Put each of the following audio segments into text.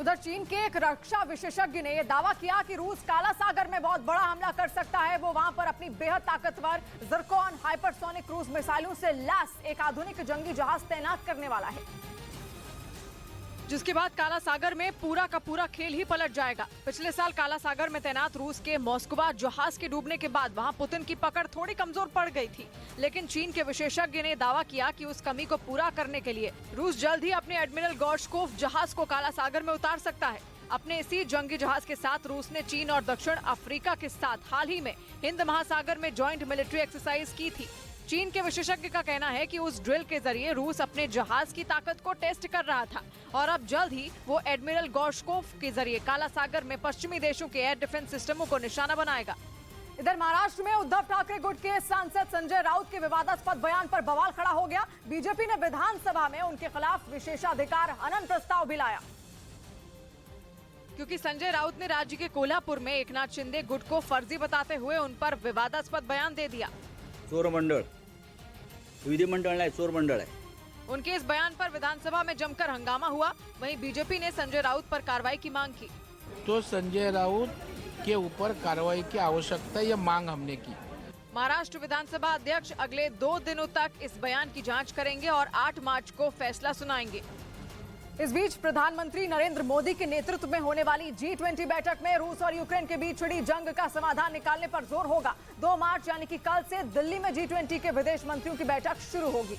उधर चीन के एक रक्षा विशेषज्ञ ने यह दावा किया कि रूस काला सागर में बहुत बड़ा हमला कर सकता है। वो वहां पर अपनी बेहद ताकतवर ज़िरकॉन हाइपरसोनिक क्रूज मिसाइलों से लैस एक आधुनिक जंगी जहाज तैनात करने वाला है, जिसके बाद काला सागर में पूरा का पूरा खेल ही पलट जाएगा। पिछले साल काला सागर में तैनात रूस के मॉस्कोवा जहाज के डूबने के बाद वहां पुतिन की पकड़ थोड़ी कमजोर पड़ गई थी, लेकिन चीन के विशेषज्ञ ने दावा किया कि उस कमी को पूरा करने के लिए रूस जल्द ही अपने एडमिरल गोर्शकोव जहाज को काला सागर में उतार सकता है। अपने इसी जंगी जहाज के साथ रूस ने चीन और दक्षिण अफ्रीका के साथ हाल ही में हिंद महासागर में ज्वाइंट मिलिट्री एक्सरसाइज की थी। चीन के विशेषज्ञ का कहना है कि उस ड्रिल के जरिए रूस अपने जहाज की ताकत को टेस्ट कर रहा था और अब जल्द ही वो एडमिरल गोर्शकोव के जरिए काला सागर में पश्चिमी देशों के एयर डिफेंस सिस्टमों को निशाना बनाएगा। इधर महाराष्ट्र में उद्धव ठाकरे गुट के सांसद संजय राउत के विवादास्पद बयान पर बवाल खड़ा हो गया। बीजेपी ने विधानसभा में उनके खिलाफ विशेषाधिकार हनन प्रस्ताव भी लाया, क्योंकि संजय राउत ने राज्य के कोल्हापुर में एकनाथ शिंदे गुट को फर्जी बताते हुए उन पर विवादास्पद बयान दे दिया। चोर मंडल विधिमंडल नहीं, चोर मंडल है। उनके इस बयान पर विधानसभा में जमकर हंगामा हुआ। वहीं बीजेपी ने संजय राउत पर कार्रवाई की मांग की। तो संजय राउत के ऊपर कार्रवाई की आवश्यकता है, यह मांग हमने की। महाराष्ट्र विधानसभा अध्यक्ष अगले 2 दिनों तक इस बयान की जांच करेंगे और 8 मार्च को फैसला सुनाएंगे। इस बीच प्रधानमंत्री नरेंद्र मोदी के नेतृत्व में होने वाली G20 बैठक में रूस और यूक्रेन के बीच छिड़ी जंग का समाधान निकालने पर जोर होगा। 2 मार्च यानी कि कल से दिल्ली में G20 के विदेश मंत्रियों की बैठक शुरू होगी,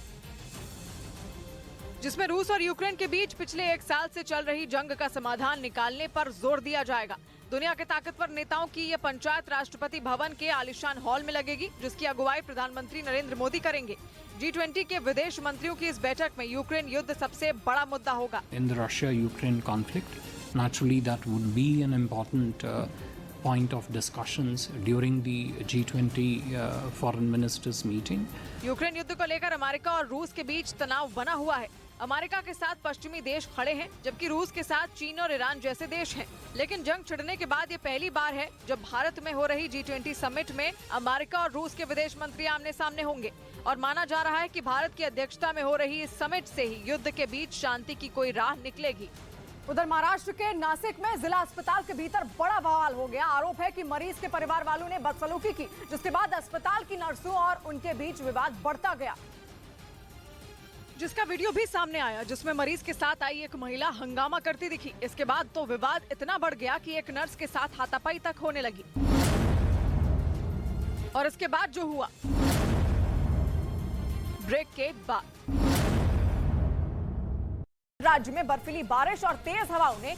जिसमें रूस और यूक्रेन के बीच पिछले 1 साल से चल रही जंग का समाधान निकालने पर जोर दिया जाएगा। दुनिया के ताकतवर नेताओं की यह पंचायत राष्ट्रपति भवन के आलीशान हॉल में लगेगी, जिसकी अगुवाई प्रधानमंत्री नरेंद्र मोदी करेंगे। G20 के विदेश मंत्रियों की इस बैठक में यूक्रेन युद्ध सबसे बड़ा मुद्दा होगा। In the Russia-Ukraine conflict, naturally that would be an important point of discussions during the G20 foreign ministers meeting. Ukraine युद्ध को लेकर अमेरिका और रूस के बीच तनाव बना हुआ है। अमेरिका के साथ पश्चिमी देश खड़े हैं, जबकि रूस के साथ चीन और ईरान जैसे देश हैं। लेकिन जंग छिड़ने के बाद ये पहली बार है जब भारत में हो रही G20 समिट में अमेरिका और रूस के विदेश मंत्री आमने सामने होंगे और माना जा रहा है कि भारत की अध्यक्षता में हो रही इस समिट से ही युद्ध के बीच शांति की कोई राह निकलेगी। उधर महाराष्ट्र के नासिक में जिला अस्पताल के भीतर बड़ा बवाल हो गया। आरोप है कि मरीज के परिवार वालों ने बदसलूकी की, जिसके बाद अस्पताल की नर्सों और उनके बीच विवाद बढ़ता गया, जिसका वीडियो भी सामने आया, जिसमें मरीज के साथ आई एक महिला हंगामा करती दिखी। इसके बाद तो विवाद इतना बढ़ गया कि एक नर्स के साथ हाथापाई तक होने लगी। और इसके बाद जो हुआ, ब्रेक के बाद राज्य में बर्फीली बारिश और तेज हवाओं ने